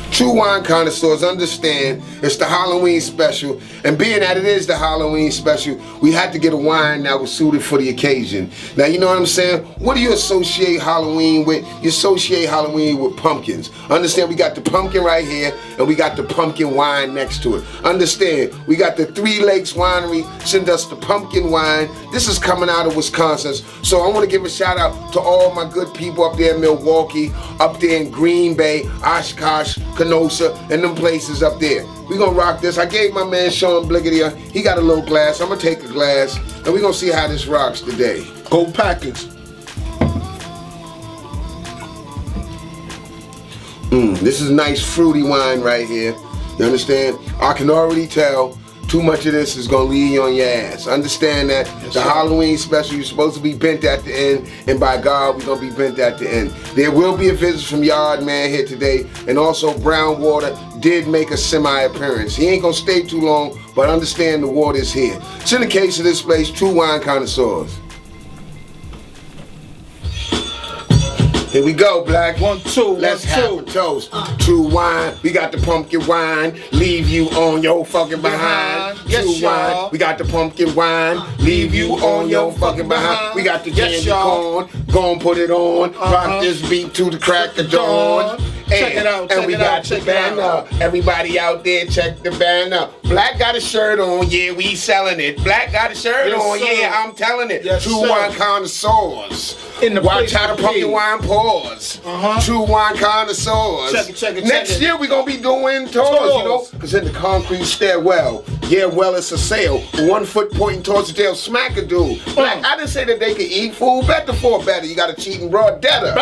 True Wine Connoisseurs understand it's the Halloween special, and being that it is the Halloween special, we had to get a wine that was suited for the occasion. Now, you know what I'm saying? What do you associate Halloween with? You associate Halloween with pumpkins. Understand, we got the pumpkin right here, and we got the pumpkin wine next to it. Understand, we got the Lakes Winery send us the pumpkin wine. This is coming out of Wisconsin, so I want to give a shout out to all my good people up there in Milwaukee, up there in Green Bay, Oshkosh, Kenosha, and them places up there. We gonna rock this. I gave my man Shawn Black here. He got a little glass. I'm gonna take a glass, and we gonna see how this rocks today. Go Packers. This is nice fruity wine right here. You understand? I can already tell too much of this is gonna leave you on your ass. Understand that the Halloween special, you're supposed to be bent at the end, and by God, we're gonna be bent at the end. There will be a visit from Yard Man here today, and also Brown Water did make a semi-appearance. He ain't gonna stay too long, but understand the water's here. It's in the case of this place, True Wine Connoisseurs. Here we go, Black. 1, 2, Let's 1, have 2. a toast. True wine. We got the pumpkin wine. Leave you on your fucking behind. Yes, True y'all. wine. We got the pumpkin wine. Leave you on your fucking behind. We got the candy corn. Gon' put it on. Rock this beat to the crack of dawn. Check it out, and we got the check it out. banner. Everybody out there, check the banner. Black got a shirt on, yeah, we selling it. Black got a shirt Yes, on, sir. yeah, I'm telling it. Yes, True sir. Wine Connoisseurs. In the Watch place how the to pumpkin be. wine pours. True Wine Connoisseurs. Check it. Next year we gonna be doing tours, you know, because in the concrete stairwell, yeah, well, it's a sale. 1 foot pointing towards the tail, smack a dude. Black, I didn't say that they could eat food, better for better. You gotta cheat and broad debtor.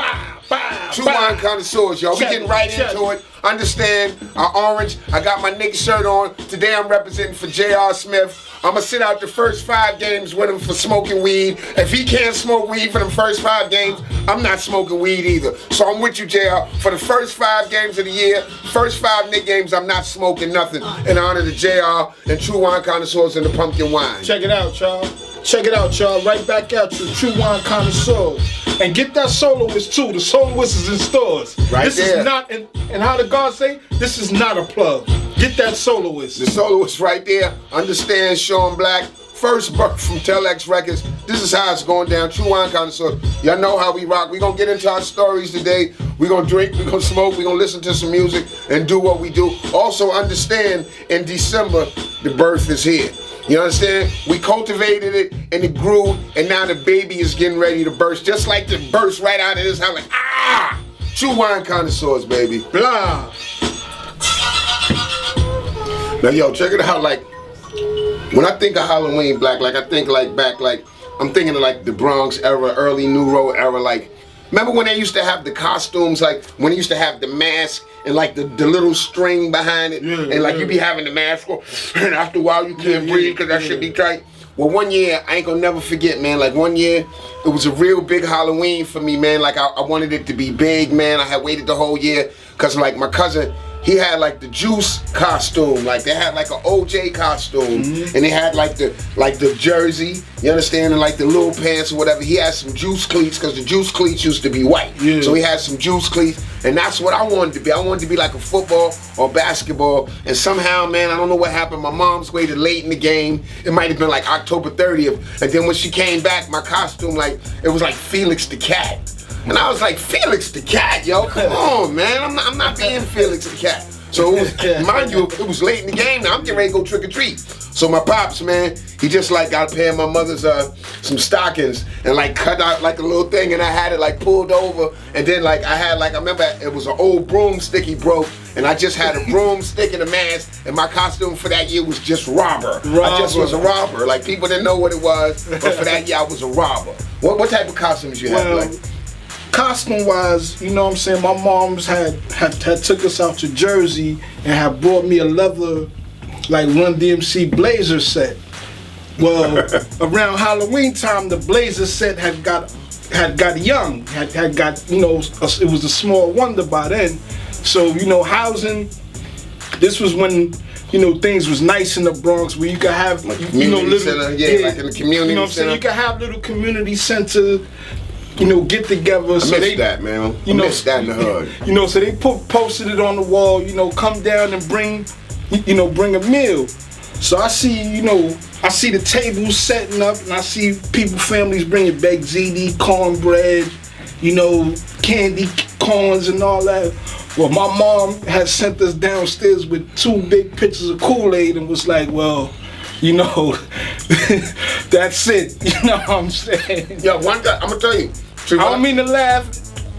True Wine Connoisseurs, y'all. We getting right into it. Understand, orange. I got my Knicks shirt on. Today I'm representing for J.R. Smith. I'm gonna sit out the first 5 games with him for smoking weed. If he can't smoke weed for them first 5 games, I'm not smoking weed either. So I'm with you, JR. For the first 5 games of the year, first 5 Knick games, I'm not smoking nothing in honor to JR and True Wine Connoisseurs and the pumpkin wine. Check it out, y'all. Check it out, y'all. Right back at you, True Wine Connoisseurs. And get that soloist too. The soloist is in stores. Right this there. Is not, and how the guards say, this is not a plug. Get that soloist. The soloist right there. Understand, Shawn Black. First birth from Telex Records. This is how it's going down. True Wine Connoisseurs. Y'all know how we rock. We gonna get into our stories today. We gonna drink, we gonna smoke, we gonna listen to some music and do what we do. Also understand, in December, the birth is here. You understand? We cultivated it and it grew, and now the baby is getting ready to burst. Just like the burst right out of this house, like, ah! True Wine Connoisseurs, baby. Blah. Now, yo, check it out. Like, when I think of Halloween, Black, like, I think, like, back, like, I'm thinking of, like, the Bronx era, early New Road era, like, remember when they used to have the costumes, like, when they used to have the mask and, like, the little string behind it, and, like, you be having the mask on, and after a while you can't breathe because that shit be tight. Well, one year, I ain't gonna never forget, man, like, one year, it was a real big Halloween for me, man. Like, I wanted it to be big, man. I had waited the whole year because, like, my cousin, he had like the Juice costume, like they had like an OJ costume, and they had like the jersey, you understand, and like the little pants or whatever. He had some Juice cleats because the Juice cleats used to be white, so he had some Juice cleats, and that's what I wanted to be. I wanted to be like a football or basketball, and somehow, man, I don't know what happened. My mom's waited late in the game. It might have been like October 30th, and then when she came back, my costume, like, it was like Felix the Cat. And I was like, Felix the Cat, yo, come on, man. I'm not being Felix the Cat. So it was, mind you, it was late in the game. Now I'm getting ready to go trick or treat. So my pops, man, he just like got a pair of my mother's some stockings and like cut out like a little thing, and I had it like pulled over, and then like I remember it was an old broomstick he broke, and I just had a broomstick and a mask, and my costume for that year was just robber. I just was a robber. Like, people didn't know what it was, but for that year I was a robber. What type of costumes you had, like? Costume wise, you know what I'm saying, my mom's had took us out to Jersey and had brought me a leather, like, Run DMC blazer set. Well, around Halloween time, the blazer set had got young, had got, you know, it was a small wonder by then. So, you know, housing, this was when, things was nice in the Bronx where you could have, like community center, like in the community you know what I'm saying? You could have little community center, get together. I miss that, man. I miss that in the hood. So they posted it on the wall, come down and bring a meal. So I see, the tables setting up, and I see families bringing baked ziti, cornbread, candy corns and all that. Well, my mom had sent us downstairs with 2 big pitchers of Kool-Aid and was like, well, that's it. You know what I'm saying? Yo, one guy, I'm gonna tell you. I don't mean to laugh.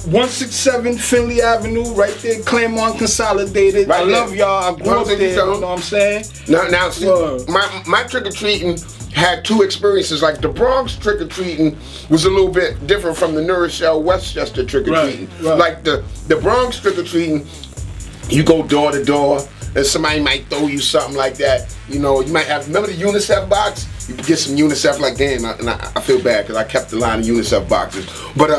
167 Finley Avenue, right there, Claremont Consolidated. Right I love y'all. I grew up there. You know what I'm saying? Now, see, my trick or treating had 2 experiences. Like the Bronx trick or treating was a little bit different from the New Rochelle, Westchester trick or treating. Right. Like the Bronx trick or treating, you go door to door, and somebody might throw you something like that. You might have, remember the UNICEF box? You could get some UNICEF, like damn, and I feel bad because I kept the line of UNICEF boxes. But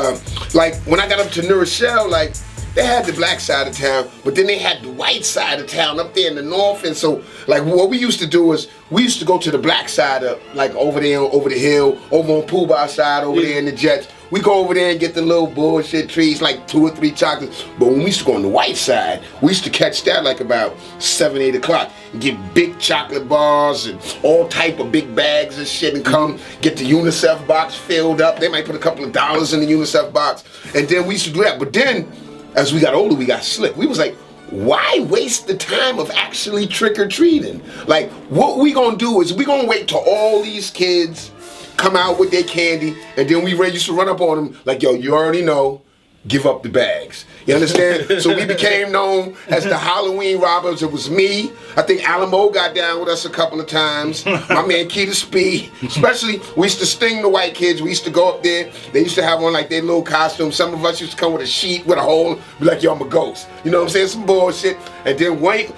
like when I got up to New Rochelle, like they had the black side of town, but then they had the white side of town up there in the north. And so like what we used to do is we used to go to the black side of, like over there, over the hill, over on Pooh Bah side, over there in the Jets. We go over there and get the little bullshit trees, like 2 or 3 chocolates. But when we used to go on the white side, we used to catch that like about 7, 8 o'clock and get big chocolate bars and all type of big bags and shit and come get the UNICEF box filled up. They might put a couple of dollars in the UNICEF box. And then we used to do that. But then as we got older, we got slick. We was like, why waste the time of actually trick-or-treating? Like, what we gonna do is we gonna wait till all these kids come out with their candy, and then we used to run up on them like, yo, you already know, give up the bags. You understand? So we became known as the Halloween robbers. It was me. I think Alamo got down with us a couple of times. My man Keita Speed. Especially, we used to sting the white kids. We used to go up there. They used to have on like their little costume. Some of us used to come with a sheet with a hole, be like, yo, I'm a ghost. You know what I'm saying? Some bullshit. And then wait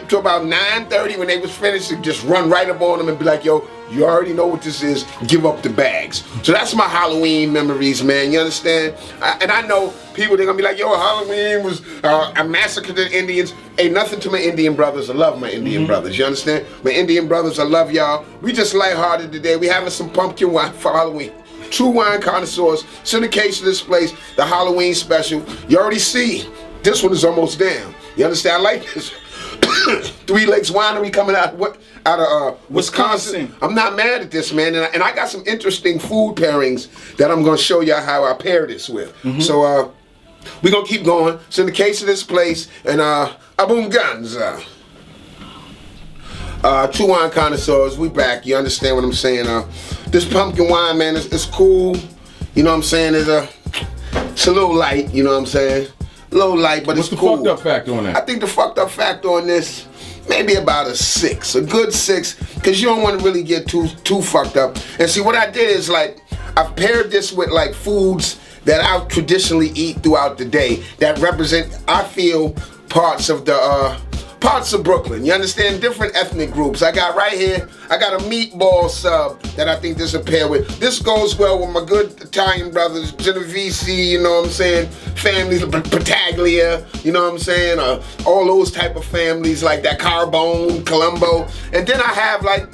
till about 9:30 when they was finished and just run right up on them and be like, yo, you already know what this is. Give up the bags. So that's my Halloween memories, man. You understand? And I know people, they're going to be like, yo, Halloween was a massacre to the Indians. Ain't nothing to my Indian brothers. I love my Indian brothers. You understand? My Indian brothers, I love y'all. We just lighthearted today. We having some pumpkin wine for Halloween. True Wine Connoisseurs. Syndication of this place. The Halloween special. You already see. This one is almost down. You understand? I like this. 3 Lakes Winery coming out of Wisconsin. I'm not mad at this, man, and I got some interesting food pairings that I'm gonna show y'all how I pair this with. So we're gonna keep going. So in the case of this place, and Abunganza. True Wine Connoisseurs, we back. You understand what I'm saying? This pumpkin wine, man, it's cool. You know what I'm saying? It's a little light. You know what I'm saying? A little light, but it's cool. What's the fucked up factor on that? I think the fucked up factor on this, maybe about a 6, a good 6, because you don't want to really get too fucked up. And see, what I did is like, I've paired this with like foods that I traditionally eat throughout the day that represent, I feel, parts of Brooklyn. You understand? Different ethnic groups. I got right here, I got a meatball sub that I think this will pair with. This goes well with my good Italian brothers, Genovese, you know what I'm saying? Families, Pataglia, you know what I'm saying? All those type of families like that, Carbone, Colombo. And then I have like,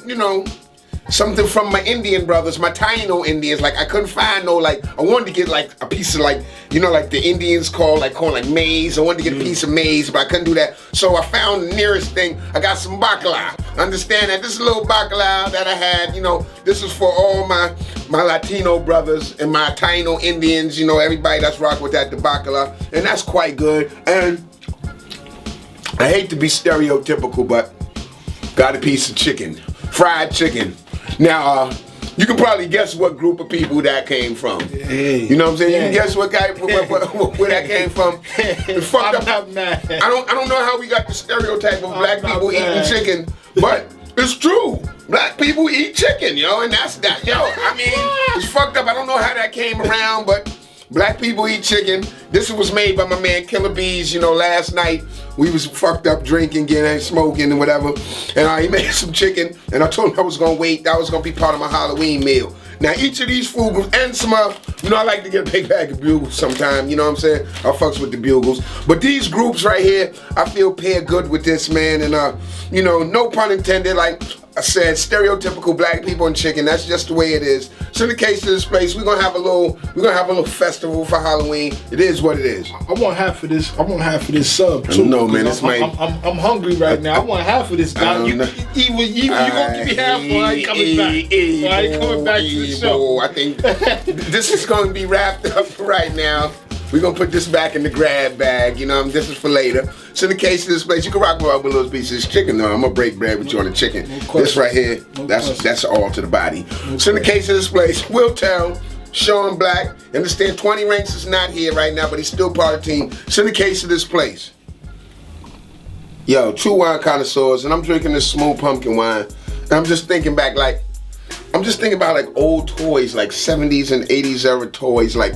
something from my Indian brothers, my Taino Indians. Like I couldn't find no I wanted to get like a piece of like the Indians call like maize. I wanted to get a piece of maize, but I couldn't do that. So I found the nearest thing. I got some bacala. Understand that this little bacala that I had, this is for all my Latino brothers and my Taino Indians, everybody that's rock with that, the bacala. And that's quite good. And I hate to be stereotypical, but got a piece of chicken, fried chicken. Now, you can probably guess what group of people that came from. Hey, you know what I'm saying? You can guess what guy, where that came from. It's fucked up. Not mad. I don't know how we got the stereotype of black people eating chicken, but it's true. Black people eat chicken, and that's that. I mean, it's fucked up. I don't know how that came around, but black people eat chicken. This was made by my man Killer Bees. Last night we was fucked up drinking, getting smoking and whatever. And he made some chicken, and I told him I was gonna wait. That was gonna be part of my Halloween meal. Now each of these food groups and some, you know, I like to get a big bag of bugles sometime. You know what I'm saying? I fucks with the bugles, but these groups right here, I feel pair good with this, man. And you know, no pun intended. Like I said, stereotypical black people and chicken. That's just the way it is. So in the case of this place, we're gonna have a little festival for Halloween. It is what it is. I want half of this. I want half of this sub too. No man, it's I'm hungry right now. I want half of this guy. You gonna give me half while I ain't coming back. While I ain't coming back to the show. I think this is gonna be wrapped up right now. We're gonna put this back in the grab bag, you know, this is for later. So in the case of this place, you can rock me up with little pieces of chicken though. I'm gonna break bread with you on the chicken. This right here, that's all to the body. So in the case of this place, we'll tell Shawn Black, understand 20 Ranks is not here right now, but he's still part of the team. So in the case of this place, yo, True Wine Connoisseurs, and I'm drinking this smooth pumpkin wine, and I'm just thinking back, like, I'm just thinking about like old toys, like 70s and 80s era toys, like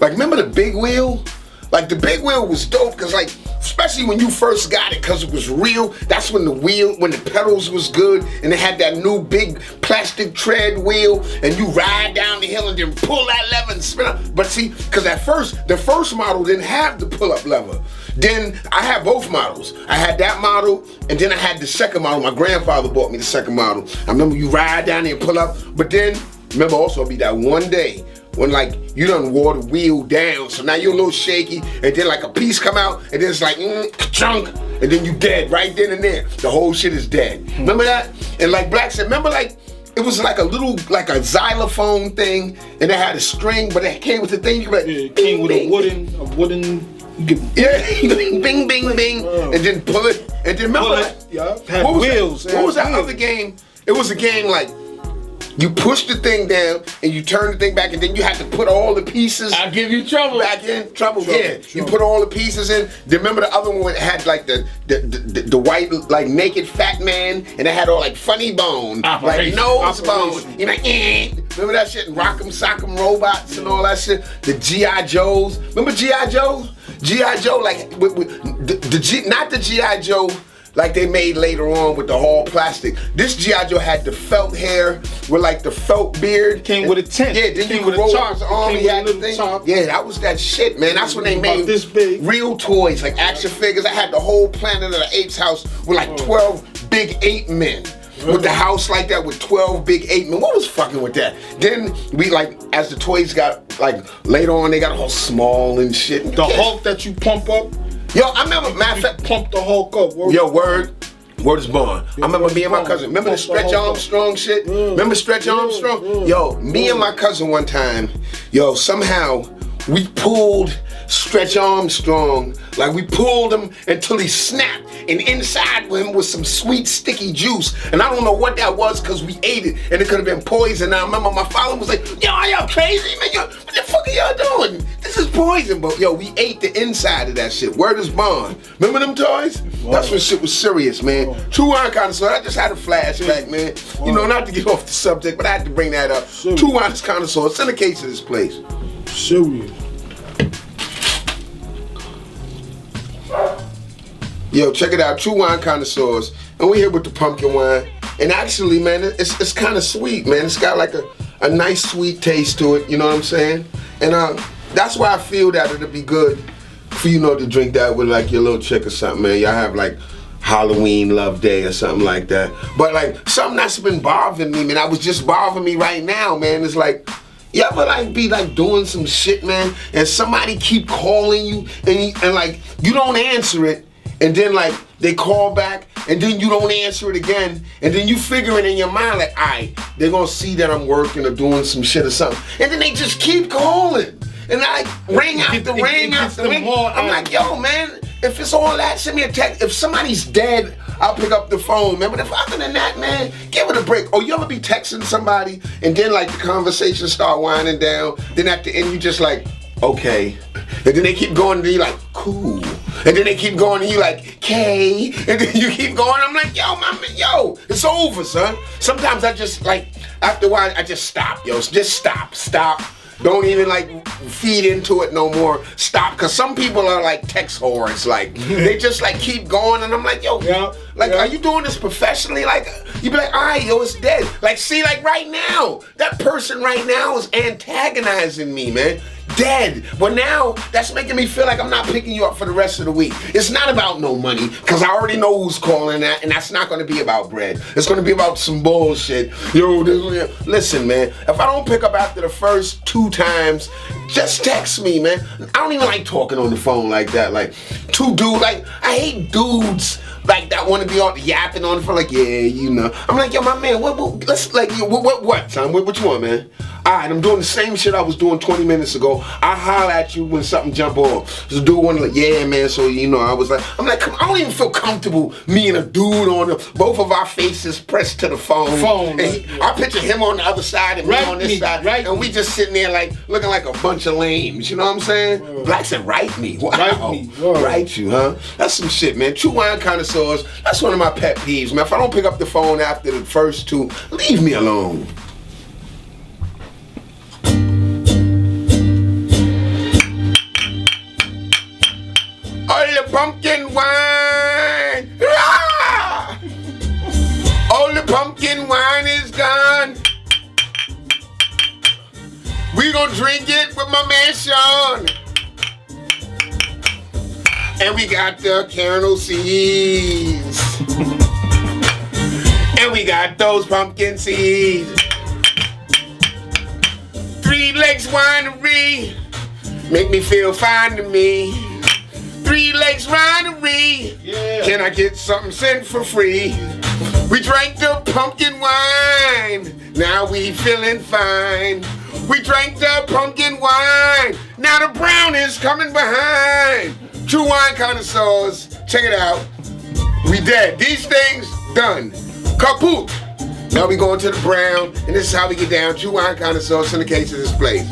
remember the big wheel? Like the big wheel was dope, cause like, especially when you first got it, cause it was real. That's when the pedals was good, and it had that new big plastic tread wheel, and you ride down the hill and then pull that lever and spin up. But see, cause at first, the first model didn't have the pull-up lever. Then I had both models. I had that model, and then I had the second model. My grandfather bought me the second model. I remember you ride down there and pull up, but then remember also it'll be that one day when like you done wore the wheel down, so now you're a little shaky, and then like a piece come out, and then it's like chunk, and then you dead right then and there. The whole shit is dead. Remember that? And like Black said, remember like it was like a little like a xylophone thing, and it had a string, but it came with the thing. You could like, it came with a wooden. Bing, bing, bing, and then pull it, and then remember like, had wheels. What was that other game? It was a game like, you push the thing down and you turn the thing back, and then you have to put all the pieces. I'll give you trouble. Back in trouble. You put all the pieces in. Then remember the other one had like the white like naked fat man, and it had all like funny bone, like nose bone. You know, remember that shit? Rock'em Sock'em robots and all that shit. The GI Joes. Remember GI Joes? GI Joe like not the GI Joe like they made later on with the whole plastic. This G.I. Joe had the felt hair with like the felt beard. Came with a tent. Yeah, then you could roll his arm, he had the thing. Yeah, that was that shit, man. That's when they made this big real toys, like action figures. I had the whole Planet of the Apes house with like 12 big ape men. With the house like that with 12 big ape men. What was fucking with that? Then we like, as the toys got like later on, they got all small and shit. The Hulk that you pump up. Yo, I remember, matter of fact, pump the Hulk up. Word is born. I remember me and my cousin. Remember the Stretch Armstrong shit? Remember Stretch Armstrong? Yo, me and my cousin one time, somehow we pulled Stretch Armstrong. Like we pulled him until he snapped, and inside him was some sweet sticky juice, and I don't know what that was because we ate it, and it could have been poison. I remember my father was like, "Yo, are y'all crazy, man? Yo, what the fuck are y'all doing? This is poison." But yo, we ate the inside of that shit. Word is bond. Remember them toys? Wow. That's when shit was serious, man. True Wine Connoisseurs. I just had a flashback, man. Wow. You know, not to get off the subject, but I had to bring that up. Serious. True Wine Connoisseurs. In the case of this place. Serious. Yo, check it out, True Wine Connoisseurs, and we're here with the pumpkin wine. And actually, man, it's kind of sweet, man. It's got like a nice sweet taste to it, you know what I'm saying? And that's why I feel that it'll be good for to drink that with like your little chick or something, man. Y'all have like Halloween love day or something like that. But like something that's been bothering me, man. I was just bothering me right now, man. It's like, you ever like be like doing some shit, man, and somebody keep calling you and like you don't answer it, and then like they call back, and then you don't answer it again, and then you figure it in your mind like, alright, they're gonna see that I'm working or doing some shit or something, and then they just keep calling, and I like ring after ring after ring. I'm like, yo, man, if it's all that, send me a text. If somebody's dead, I'll pick up the phone, man. But if other than that, man, give it a break. Or you ever be texting somebody, and then like the conversation start winding down, then at the end you just like, okay. And then they keep going, and you like, cool. And then they keep going, and you like, K. And then you keep going. I'm like, yo, my man, yo, it's over, son. Sometimes I just like, after a while, I just stop, yo. Just stop. don't even like feed into it no more. Stop, because some people are like text whores. Like they just like keep going, and I'm like, yo, are you doing this professionally? Like you be like, all right, yo, it's dead. Like see, like right now, that person right now is antagonizing me, man. Dead. But now that's making me feel like I'm not picking you up for the rest of the week. It's not about no money, because I already know who's calling that, and that's not going to be about bread. It's going to be about some bullshit. Yo, listen, man, if I don't pick up after the first 2 times, just text me, man. I don't even like talking on the phone like that. Like, I hate dudes like that want to be all yapping on the phone, like, yeah, you know. I'm like, yo, my man, what, son? What you want, man? All right, I'm doing the same shit I was doing 20 minutes ago. I holler at you when something jump off. This dude wanted like, yeah, man, so, you know, I'm like, come, I don't even feel comfortable, me and a dude on both of our faces pressed to the phone. And I picture him on the other side and me on this side. And we just sitting there like, looking like a bunch of lames, you know what I'm saying? Black said, write me. Wow. Write me. Write you, huh? That's some shit, man. True Wine Connoisseurs, that's one of my pet peeves, man. If I don't pick up the phone after the first 2, leave me alone. All the pumpkin wine, ah! All the pumpkin wine is gone. We gon' drink it with my man Shawn. And we got the caramel seeds. And we got those pumpkin seeds. 3 Lakes Winery, make me feel fine to me. 3 Lakes Winery, can I get something sent for free? We drank the pumpkin wine, now we feeling fine. We drank the pumpkin wine, now the brown is coming behind. True Wine Connoisseurs, check it out. We dead. These things done. Kaput. Now we going to the brown, and this is how we get down. True Wine Connoisseurs in the case of this place.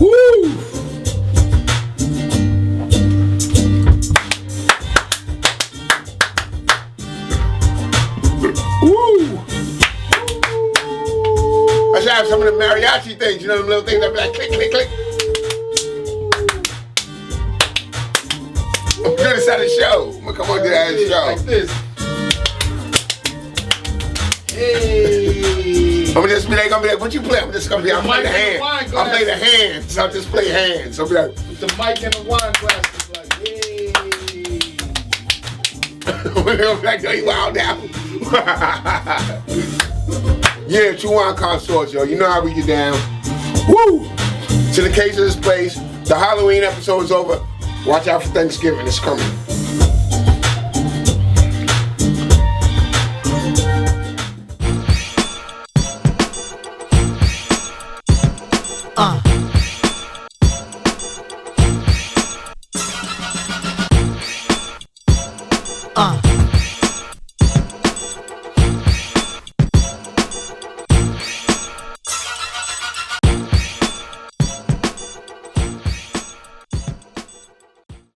Woo! Woo! I should have some of the mariachi things, you know, them little things that be like click, click, click. I'm gonna do this at a show. I'm gonna come on to that show. Like this. Hey. I'm gonna just be like, what you play? I'm just gonna be, I'll play the hands. I'll play the hands. I'll just play hands. I'll be like, with the mic and the wine glasses, like, I'm like, yo, you wild now. Yeah, True Wine Connoisseurs, yo. You know how we get down. Woo! To the case of this place, the Halloween episode is over. Watch out for Thanksgiving. It's coming.